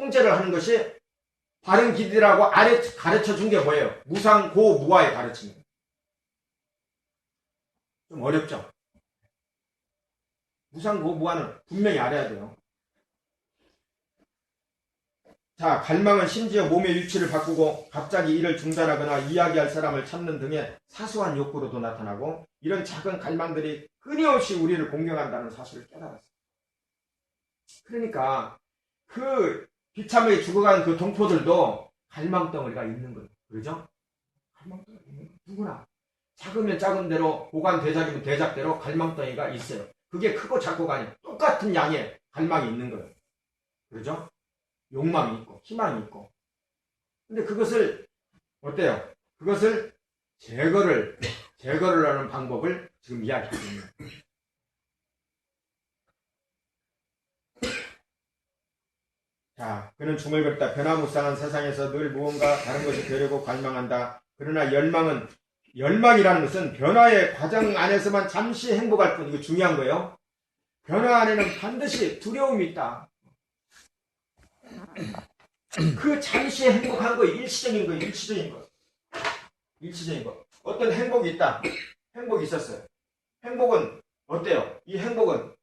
통제를 하는 것이 바른 길이라고 가르쳐 준 게 뭐예요? 무상고무아의 가르침이에요. 좀 어렵죠? 무상고무아는 분명히 알아야 돼요. 자, 갈망은 심지어 몸의 위치를 바꾸고 갑자기 일을 중단하거나 이야기할 사람을 찾는 등의 사소한 욕구로도 나타나고, 이런 작은 갈망들이 끊임없이 우리를 공격한다는 사실을 깨달았어요. 그러니까 그 비참하게 죽어가는 그 동포들도 갈망덩어리가 있는 거예요. 그러죠? 갈망덩어리가 있는 거예요. 누구나 작으면 작은 대로, 보관 대작이면 대작대로 갈망덩어리가 있어요. 그게 크고 작고가 아니에요. 똑같은 양의 갈망이 있는 거예요. 그러죠? 욕망이 있고 희망이 있고. 근데 그것을 어때요? 그것을 제거를 하는 방법을 지금 이야기하고 있는 거예요. 자, 그는 중을 걷다. 변화무쌍한 세상에서 늘 무언가 다른 것이 되려고 갈망한다. 그러나 열망이라는 것은 변화의 과정 안에서만 잠시 행복할 뿐. 이거 중요한 거예요. 변화 안에는 반드시 두려움이 있다. 그 잠시 행복한 거 일시적인 거, 일시적인 거. 어떤 행복이 있다. 행복이 있었어요. 행복은 어때요? 이 행복은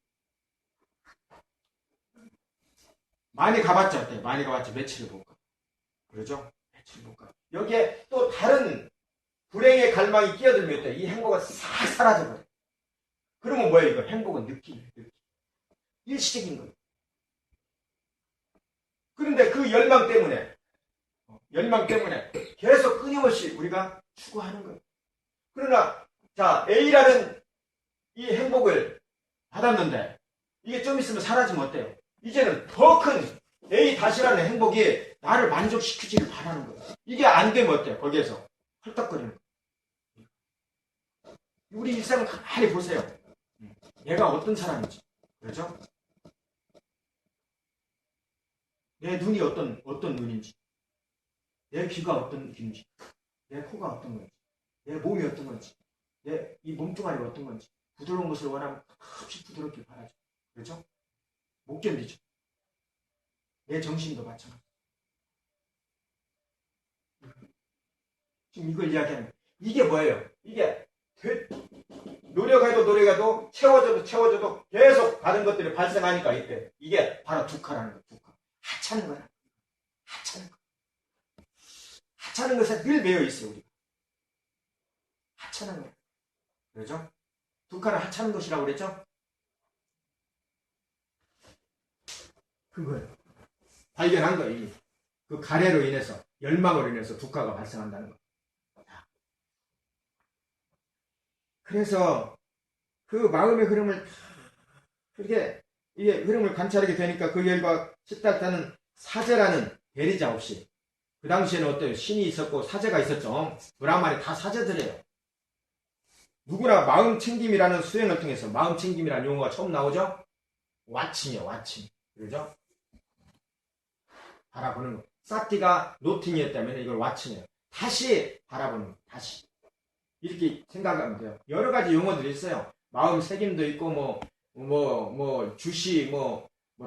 많이 가봤죠. 어때요? 많이 가봤죠. 며칠을 못 가. 그러죠? 며칠을 못 가. 여기에 또 다른 불행의 갈망이 끼어들면 어때요? 이 행복은 싹 사라져버려요. 그러면 뭐예요? 이거 행복은 느낌. 일시적인 거예요. 그런데 그 열망 때문에 계속 끊임없이 우리가 추구하는 거예요. 그러나 자, A라는 이 행복을 받았는데 이게 좀 있으면 사라지면 어때요? 이제는 더 큰 A 다시라는 행복이 나를 만족시키지를 바라는 거예요. 이게 안 되면 어때요? 거기에서 헐떡거리는 거예요. 우리 일상을 가만히 보세요. 얘가 어떤 사람인지. 그렇죠? 내 눈이 어떤 눈인지, 내 귀가 어떤 귀인지, 내 코가 어떤 건지, 내 몸이 어떤 건지, 내 이 몸뚱아리가 어떤 건지, 부드러운 것을 원하면 없이 부드럽게 바라죠. 그렇죠? 못 견디죠. 내 정신도 마찬가지. 지금 이걸 이야기하는 거예요. 이게 뭐예요? 이게 노력해도 채워져도 계속 다른 것들이 발생하니까 이때 이게 바로 두카라는 거예요. 두카. 하찮은 거야. 하찮은 것에 늘 매여 있어요, 우리가. 하찮은 거야. 그렇죠? 두카는 하찮은 것이라고 그랬죠? 그거예요. 발견한 거예요. 그 가래로 인해서, 열망으로 인해서 두카가 발생한다는 거. 그래서 그 마음의 흐름을 그렇게 이게 흐름을 관찰하게 되니까 그 열과 시달타는 사제라는 대리자 없이, 그 당시에는 어때요? 신이 있었고 사제가 있었죠. 브라హ్మణ이 다 사제들이에요. 누구나 마음 챙김이라는 수행을 통해서, 마음 챙김이라는 용어가 처음 나오죠? 와칭이에요, 와칭. 그러죠? 바라보는 거. 사티가 노팅이었다면 이걸 와칭이에요. 다시 바라보는 거. 다시. 이렇게 생각하면 돼요. 여러 가지 용어들이 있어요. 마음 새김도 있고, 주시,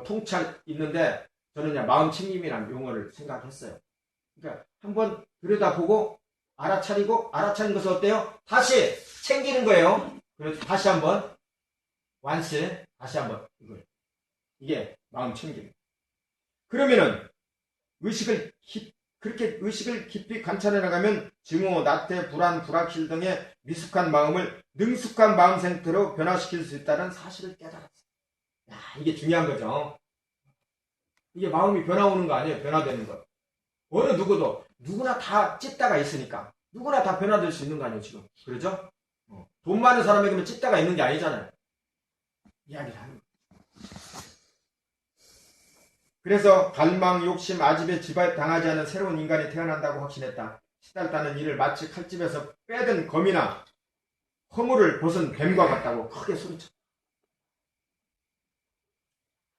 통찰 있는데, 저는 그냥 마음 챙김이라는 용어를 생각했어요. 그러니까, 한번 들여다보고, 알아차린 것은 어때요? 다시 챙기는 거예요. 그래서 다시 한번, 다시 한번, 이게 마음 챙김. 그러면은, 그렇게 의식을 깊이 관찰해 나가면 증오, 나태, 불안, 불확실 등의 미숙한 마음을 능숙한 마음 상태로 변화시킬 수 있다는 사실을 깨달았어요. 야, 이게 중요한 거죠. 이게 마음이 변화오는 거 아니에요? 변화되는 거. 어느 누구나 다 찢다가 있으니까. 누구나 다 변화될 수 있는 거 아니에요, 지금. 그러죠? 돈 많은 사람에게는 찢다가 있는 게 아니잖아요. 이야기를 하는 거예요. 그래서 갈망, 욕심, 아집에 지배당하지 않은 새로운 인간이 태어난다고 확신했다. 시달타는 이를 마치 칼집에서 빼든 검이나 허물을 벗은 뱀과 같다고 크게 소리쳤다.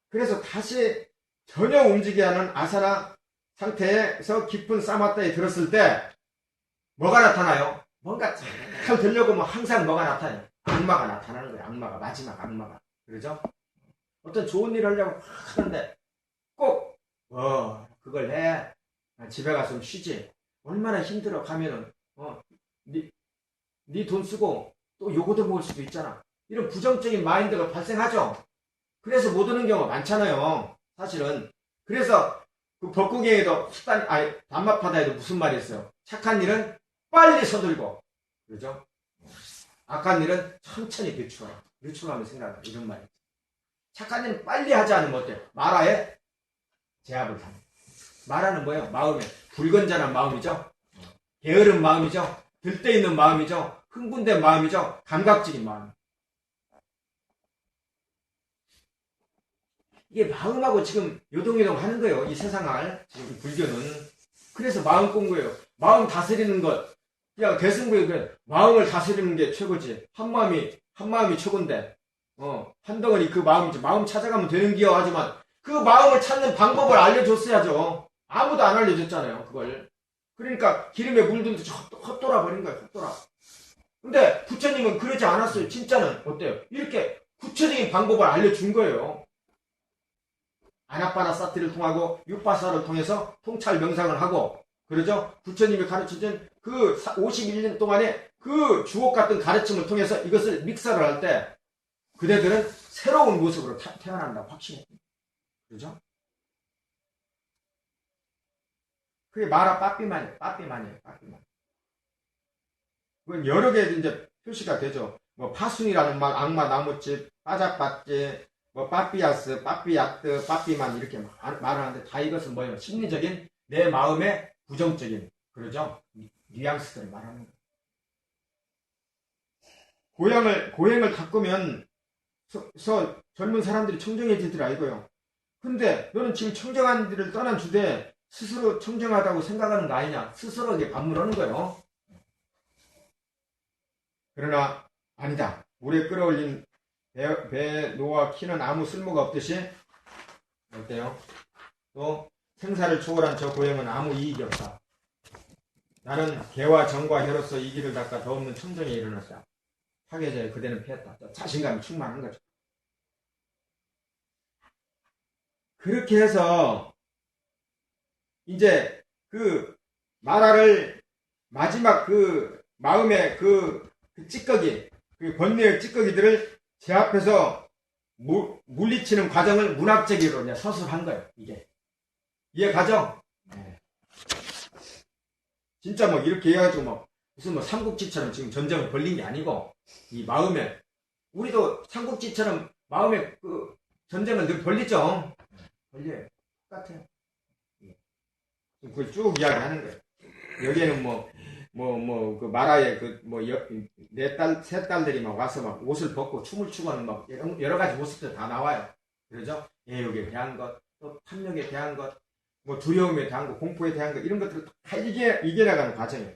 그래서 다시 전혀 움직이지 않은 아사나 상태에서 깊은 사마타에 들었을 때 뭐가 나타나요? 뭔가 잘 되려고 항상 뭐가 나타나요? 악마가 나타나는 거예요. 악마가, 마지막 악마가. 그러죠? 어떤 좋은 일을 하려고 하는데 꼭 그걸 해. 집에 가서 좀 쉬지. 얼마나 힘들어 가면은, 네 돈 쓰고 또 요거도 먹을 수도 있잖아. 이런 부정적인 마인드가 발생하죠. 그래서 못 오는 경우가 많잖아요. 사실은. 그래서 그 벚구경에도 단마파다에도 무슨 말이 있어요. 착한 일은 빨리 서둘고, 그죠? 악한 일은 천천히 늦추어라. 늦추어가며 생각하라. 이런 말이죠. 착한 일은 빨리 하지 않으면 어때요? 마라에 제압을 당해요. 마라는 뭐예요? 마음에 불건전한 마음이죠. 게으른 마음이죠. 들떠있는 마음이죠. 흥분된 마음이죠. 감각적인 마음. 이게 마음하고 지금 요동요동 하는 거예요. 이 세상을. 지금 불교는. 그래서 마음 공부예요. 마음 다스리는 것. 그냥 대승부에 그래. 마음을 다스리는 게 최고지. 한 마음이 최고인데. 한 덩어리 그 마음이지. 마음 찾아가면 되는 기여 하지만 그 마음을 찾는 방법을 알려줬어야죠. 아무도 안 알려줬잖아요. 그걸. 그러니까 기름에 물들듯이 헛돌아 버린 거예요. 헛돌아. 근데 부처님은 그러지 않았어요. 진짜는 어때요? 이렇게 구체적인 방법을 알려준 거예요. 아나파나사티를 통하고 육바사를 통해서 통찰 명상을 하고, 그러죠? 부처님이 가르쳐준 그 51년 동안에 그 주옥 같은 가르침을 통해서 이것을 믹서를 할 때 그대들은 새로운 모습으로 태어난다고 확신해요. 그러죠? 그게 마라 빠삐만이에요. 빠삐만이에요. 빠삐만. 그건 여러 개 이제 표시가 되죠. 뭐 파순이라는 말, 악마 나무집, 빠작빠찌, 뭐 빠삐아스, 빠삐야트, 빠삐만 이렇게 말하는데 다 이것은 뭐예요? 심리적인 내 마음의 부정적인, 그러죠? 뉘앙스들을 말하는 거예요. 고행을 가꾸면 젊은 사람들이 청정해지더라 이거요. 근데 너는 지금 청정한 일을 떠난 주되 스스로 청정하다고 생각하는 거 아니냐? 스스로에게 반문하는 거예요. 그러나 아니다. 물에 끌어올린 배 노와 키는 아무 쓸모가 없듯이, 어때요? 또 생사를 초월한 저 고행은 아무 이익이 없다. 나는 개와 정과 혀로서 이 길을 닦아 더 없는 청정에 이르렀다. 파괴자에 그대는 피했다. 자신감이 충만한 거죠. 그렇게 해서 이제 그 마라를 마지막 그 마음의 그 찌꺼기, 그 번뇌의 찌꺼기들을 제 앞에서 물리치는 과정을 문학적으로 그냥 서술한 거예요. 이게 이해 가죠? 네. 진짜 뭐 이렇게 해가지고 뭐 무슨 뭐 삼국지처럼 지금 전쟁을 벌린 게 아니고, 이 마음에, 우리도 삼국지처럼 마음에 그 전쟁을 늘 벌리죠. 벌려요. 똑같아요. 그걸 쭉 이야기하는 거예요. 여기에는 그 마라의 세 딸들이 막 와서 막 옷을 벗고 춤을 추고는 막 여러 가지 모습들 다 나와요. 그러죠? 애욕에 대한 것, 또 탐욕에 대한 것, 뭐 두려움에 대한 것, 공포에 대한 것, 이런 것들을 다 이겨나가는 과정이에요.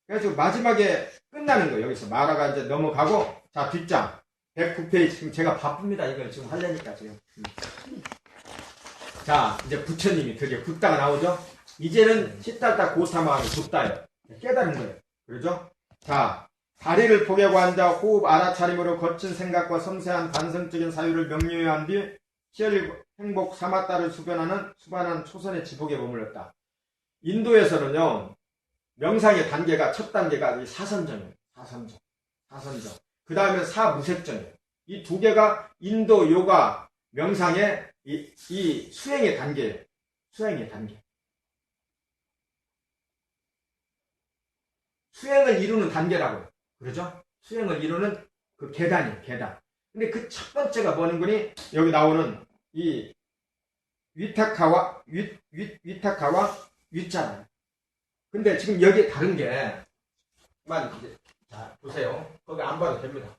그래서 마지막에 끝나는 거예요. 여기서 마라가 이제 넘어가고, 자, 뒷장. 109페이지. 지금 제가 바쁩니다. 이걸 지금 하려니까 지금. 자, 이제 부처님이 드디어 붓다가 나오죠? 이제는 시달다 고사마하는 붓다예요. 깨달은 거예요. 그러죠? 자, 다리를 포개고 앉아 호흡 알아차림으로 거친 생각과 섬세한 반성적인 사유를 명료한 뒤 시열 행복 사마따를 수반한 초선의 지복에 머물렀다. 인도에서는요, 명상의 단계가, 첫 단계가 이 사선정이에요. 사선정. 그 다음에 사무색정이에요. 이 두 개가 인도 요가 명상의 이 수행의 단계예요. 수행의 단계. 수행을 이루는 단계라고요. 그러죠? 수행을 이루는 그 계단이에요. 계단. 근데 그 첫 번째가 뭐는 거니? 여기 나오는 이 위타카와 위자라요. 근데 지금 여기에 다른 게, 이제, 자, 보세요. 거기 안 봐도 됩니다.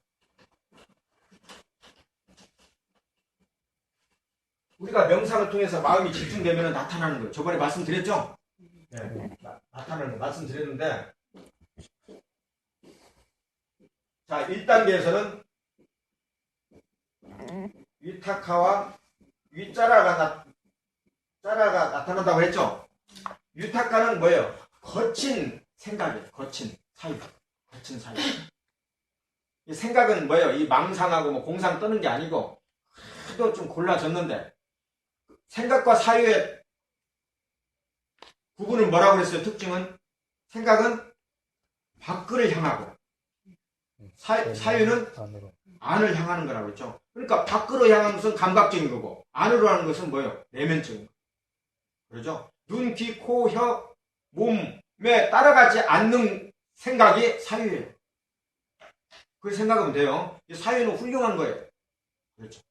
우리가 명상을 통해서 마음이 집중되면 나타나는 거예요. 저번에 말씀드렸죠? 네. 나타나는 거 말씀드렸는데, 자, 1단계에서는 위타카와 위자라가 나타난다고 했죠? 위타카는 뭐예요? 거친 생각이에요. 거친 사유. 이 생각은 뭐예요? 이 망상하고 뭐 공상 떠는 게 아니고, 하도 좀 골라졌는데, 생각과 사유의 구분은 뭐라고 그랬어요? 특징은 생각은 밖을 향하고 사유는 안을 향하는 거라고 했죠. 그러니까 밖으로 향하는 것은 감각적인 거고 안으로 하는 것은 뭐예요? 내면적인 거. 그렇죠? 눈, 귀, 코, 혀, 몸에 따라가지 않는 생각이 사유예요. 그렇게 생각하면 돼요. 사유는 훌륭한 거예요. 그렇죠.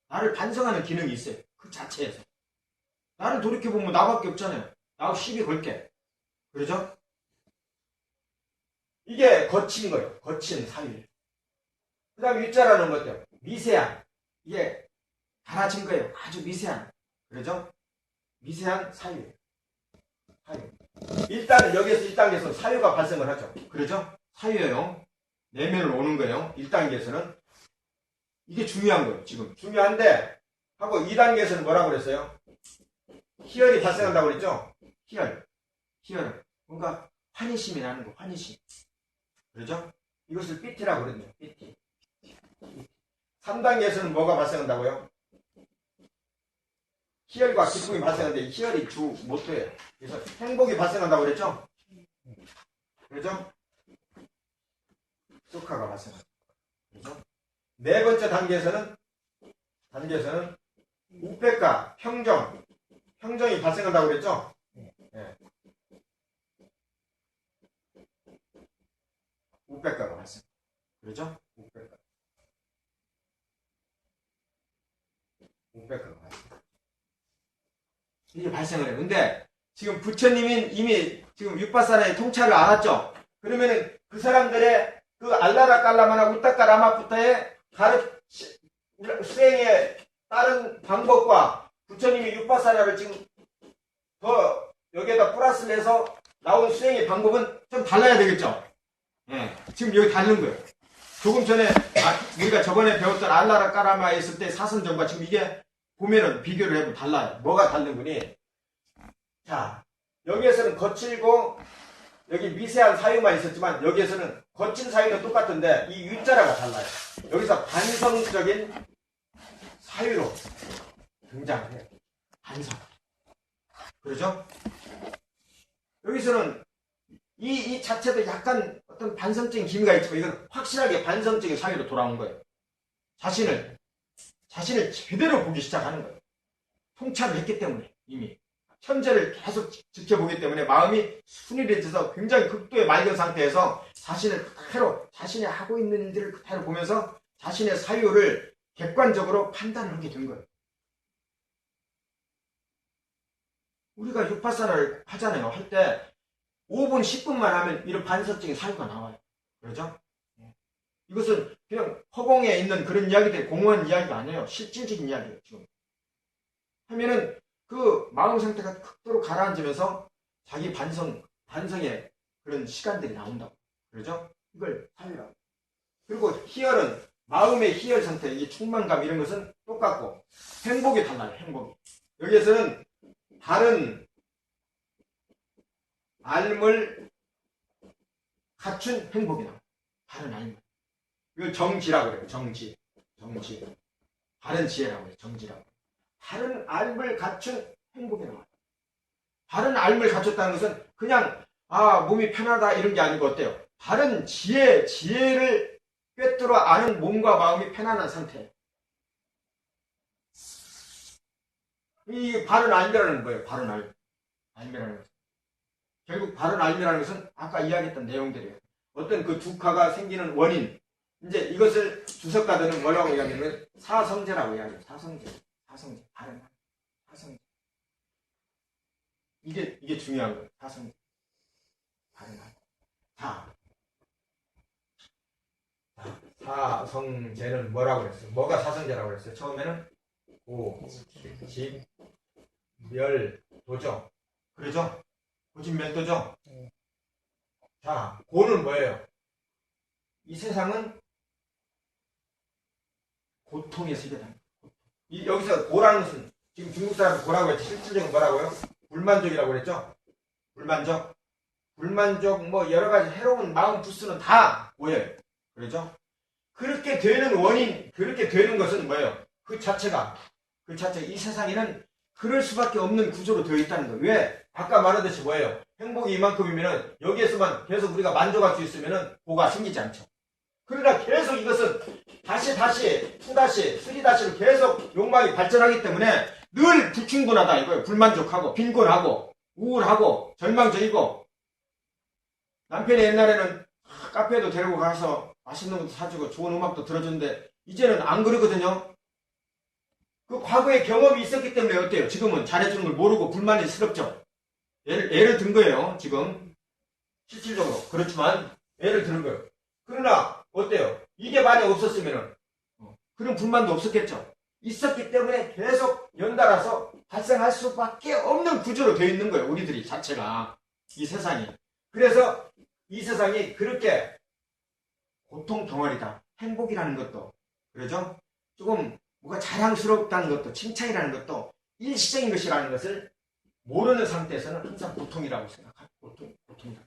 나를 반성하는 기능이 있어요. 그 자체에서. 나를 돌이켜보면 나밖에 없잖아요. 나하고 시비 걸게. 그렇죠? 이게 거친 거예요. 거친 사유. 그 다음에 유자라는 것 어때요? 미세한. 이게 달아진 거예요. 아주 미세한. 그렇죠? 미세한 사유예요. 사유. 일단은 여기에서 1단계에서 사유가 발생을 하죠. 그렇죠? 사유예요. 내면으로 오는 거예요. 1단계에서는. 이게 중요한 거예요. 지금. 중요한데 하고 2단계에서는 뭐라고 그랬어요? 희열이 발생한다고 그랬죠? 희열. 희열은 뭔가 환희심이 나는 거. 환희심. 그렇죠? 이것을 삐티라고 그러죠. 삐티. 3단계에서는 뭐가 발생한다고요? 희열과 기쁨이 발생하는데 희열이 주 모토예요. 그래서 행복이 발생한다고 그랬죠? 그렇죠? 수카가 발생합니다. 그렇죠? 네 번째 단계에서는 우페카, 평정이 발생한다고 그랬죠? 네. 우페카가 발생. 그렇죠? 우페카가 발생. 이게 발생을 해요. 근데 지금 부처님이 이미 지금 육바사나의 통찰을 알았죠? 그러면은 그 사람들의 그 알라라 깔라마나 우타카라마푸타의 수행에 따른 방법과 부처님이 육바사나를 지금 더 여기에다 플러스를 해서 나온 수행의 방법은 좀 달라야 되겠죠? 예, 지금 여기 다른 거예요. 조금 전에 우리가 저번에 배웠던 알라라 까라마에 있을 때 사선정과 지금 이게 보면은 비교를 해보면 달라요. 뭐가 다른 거니? 자, 여기에서는 거칠고 여기 미세한 사유만 있었지만 여기에서는 거친 사유는 똑같은데 이 U자라가 달라요. 여기서 반성적인 사유로 등장해요. 반성. 그렇죠? 여기서는 이 자체도 약간 어떤 반성적인 기미가 있지만 이건 확실하게 반성적인 사유로 돌아온 거예요. 자신을 제대로 보기 시작하는 거예요. 통찰을 했기 때문에 이미 현재를 계속 지켜보기 때문에 마음이 순일해져서 굉장히 극도의 맑은 상태에서 자신을 그대로 자신이 하고 있는 일들을 그대로 보면서 자신의 사유를 객관적으로 판단을 하게 된 거예요. 우리가 육파사나를 하잖아요. 할 때 5분, 10분만 하면 이런 반성적인 사유가 나와요. 그렇죠? 이것은 그냥 허공에 있는 그런 이야기들, 공허한 이야기가 아니에요. 실질적인 이야기예요. 지금. 하면은 그 마음 상태가 극도로 가라앉으면서 자기 반성의 그런 시간들이 나온다고. 그렇죠? 이걸 사유라고. 그리고 희열은 마음의 희열 상태, 이 충만감 이런 것은 똑같고 행복이 달라요. 행복이. 여기에서는 다른 알물 갖춘 행복이 나와요. 다른 알물. 이걸 정지라고 그래요. 정지. 다른 지혜라고 해요. 정지라고. 다른 알물 갖춘 행복이 나와요. 다른 알물 갖췄다는 것은 그냥 몸이 편하다 이런 게 아니고 어때요? 다른 지혜를 꿰뚫어 아는 몸과 마음이 편안한 상태예요. 이 바른 알미라는 거예요. 바른 알미라는 것은. 결국 바른 알미라는 것은 아까 이야기했던 내용들이에요. 어떤 그 두카가 생기는 원인. 이제 이것을 주석가들은 뭐라고 이야기하냐면 사성제라고 이야기해요. 사성제. 바른 사성제. 이게 중요한 거예요. 사성제. 바른 자, 사성제는 뭐라고 그랬어요? 뭐가 사성제라고 그랬어요? 처음에는 집, 멸, 도죠. 그러죠? 고집멸도죠? 자, 고는 뭐예요? 이 세상은 고통의 세계다. 여기서 고라는 것은 지금 중국 사람 고라고 했죠. 실질적인 뭐라고요? 불만족이라고 그랬죠? 불만족, 뭐 여러 가지 해로운 마음 부스는 다 고예요. 그렇죠? 그렇게 되는 원인, 그렇게 되는 것은 뭐예요? 그 자체가 이 세상에는 그럴 수밖에 없는 구조로 되어 있다는 거예요. 왜? 아까 말하듯이 뭐예요? 행복이 이만큼이면은 여기에서만 계속 우리가 만족할 수 있으면은 뭐가 생기지 않죠. 그러나 계속 이것은 다시, 2다시, 3다시로 계속 욕망이 발전하기 때문에 늘 불충분하다 이거예요. 불만족하고, 빈곤하고, 우울하고, 절망적이고. 남편이 옛날에는 카페에도 데리고 가서 맛있는 것도 사주고 좋은 음악도 들어주는데 이제는 안 그러거든요. 그 과거에 경험이 있었기 때문에 어때요? 지금은 잘해주는 걸 모르고 불만이스럽죠. 예를 든 거예요. 지금 실질적으로 그렇지만 예를 드는 거예요. 그러나 어때요? 이게 만약 없었으면은 그런 불만도 없었겠죠. 있었기 때문에 계속 연달아서 발생할 수밖에 없는 구조로 되어 있는 거예요. 우리들이 자체가 이 세상이. 그래서 이 세상이 그렇게 고통 덩어리다. 행복이라는 것도 그러죠? 조금 뭐가 자랑스럽다는 것도 칭찬이라는 것도 일시적인 것이라는 것을 모르는 상태에서는 항상 고통이라고 생각하고 고통이다.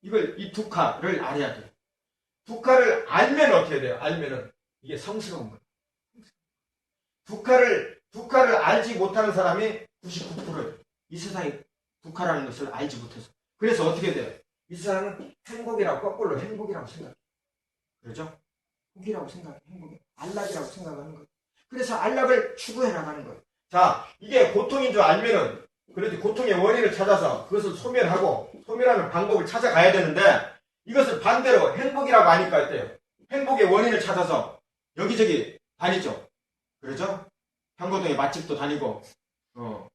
이걸 이 두카를 알아야 돼요. 두카를 알면 어떻게 돼요? 알면은 이게 성스러운 거예요. 두카를 알지 못하는 사람이 99%예요. 이 세상에 두카라는 것을 알지 못해서. 그래서 어떻게 돼요? 이 세상은 행복이라고 거꾸로 행복이라고 생각해요. 그렇죠? 복이라고 생각해. 행복이. 안락이라고 생각하는 거예요. 그래서 안락을 추구해 나가는 거예요. 자, 이게 고통인 줄 알면은 그래도 고통의 원인을 찾아서 그것을 소멸하는 방법을 찾아가야 되는데 이것을 반대로 행복이라고 하니까 어때요? 행복의 원인을 찾아서 여기저기 다니죠. 그렇죠? 현고동에 맛집도 다니고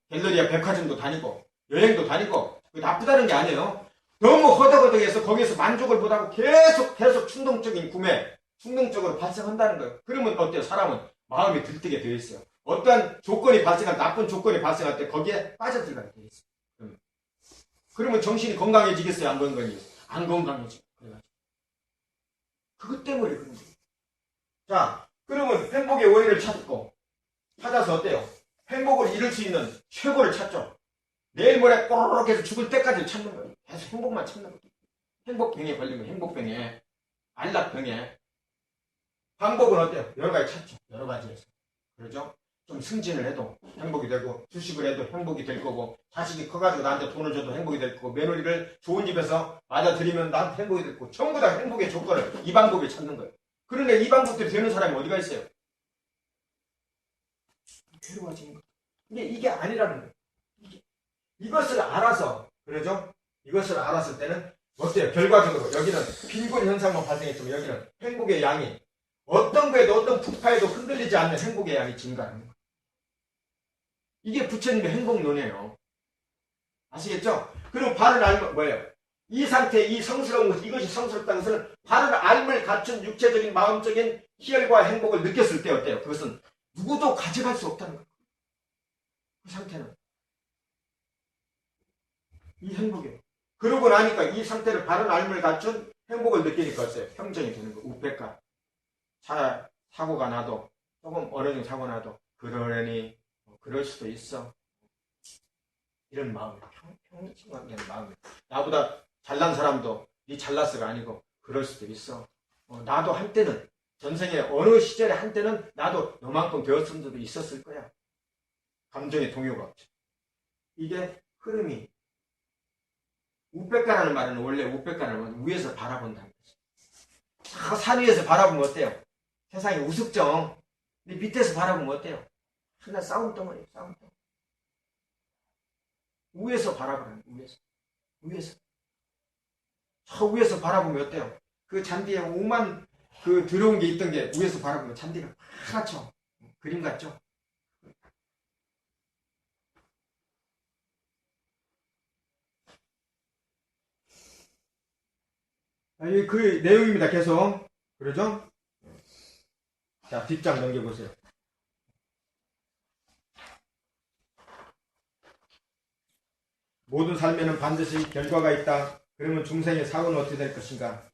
갤러리아 백화점도 다니고 여행도 다니고 나쁘다는 게 아니에요. 너무 허덕허덕해서 거기에서 만족을 못하고 계속 충동적인 구매, 충동적으로 발생한다는 거예요. 그러면 어때요? 사람은 마음이 들뜨게 되어 있어요. 어떠한 조건이 발생할 때, 나쁜 조건이 발생할 때 거기에 빠져들어가게 되어 있어요. 그러면 정신이 건강해지겠어요? 안 건강해지겠어요? 안 건강해지고. 그것 때문에 그런 거예요. 자, 그러면 행복의 원인을 찾아서 어때요? 행복을 이룰 수 있는 최고를 찾죠. 내일 모레 꼬르륵 해서 죽을 때까지 찾는 거예요. 계속 행복만 찾는 거예요. 행복병에 걸리면 행복병에, 안락병에. 방법은 어때요? 여러 가지 찾죠. 여러 가지에서. 그렇죠? 좀 승진을 해도 행복이 되고, 주식을 해도 행복이 될 거고, 자식이 커가지고 나한테 돈을 줘도 행복이 될 거고, 며느리를 좋은 집에서 맞아들이면 나한테 행복이 될 거고, 전부 다 행복의 조건을 이 방법에 찾는 거예요. 그런데 이 방법대로 되는 사람이 어디가 있어요? 괴로워지는 거예요. 근데 이게 아니라는 거예요. 이것을 알아서, 그러죠? 이것을 알았을 때는 어때요? 결과적으로 여기는 빈곤 현상만 발생했지만 여기는 행복의 양이 어떤 거에도 어떤 풍파에도 흔들리지 않는 행복의 양이 증가하는 거예요. 이게 부처님의 행복론이에요. 아시겠죠? 그리고 바른 알면 뭐예요? 이 상태, 이 성스러운 것, 이것이 성스럽다는 것은 바른 알을 갖춘 육체적인 마음적인 희열과 행복을 느꼈을 때 어때요? 그것은 누구도 가져갈 수 없다는 거예요. 그 상태는. 이 행복이에요. 그러고 나니까 이 상태를 바른 알을 갖춘 행복을 느끼니까 어때요? 평정이 되는 거예요. 우백가. 사고가 나도, 조금 어느 정도 사고 나도, 그러려니, 그럴 수도 있어. 이런 마음이에요. 평정한 마음이에요. 나보다 잘난 사람도 네 잘났어가 아니고, 그럴 수도 있어. 나도 한때는, 전생에 어느 시절에 한때는 나도 너만큼 배웠을 수도 있었을 거야. 감정의 동요가 없죠. 이게 흐름이, 우백가라는 말은 원래 우백가라는 말은 위에서 바라본다는 거죠. 산 위에서 바라보면 어때요? 세상이 우습죠. 근데 밑에서 바라보면 어때요? 하나 싸움 덩어리예요. 싸움 덩어리. 위에서 바라보는 위에서. 저 위에서 바라보면 어때요? 그 잔디에 오만 그 들어온 게 있던 게 위에서 바라보면 잔디가 파랗죠. 그림 같죠. 그 내용입니다. 계속. 그러죠? 자, 뒷장 넘겨보세요. 모든 삶에는 반드시 결과가 있다. 그러면 중생의 사고는 어떻게 될 것인가?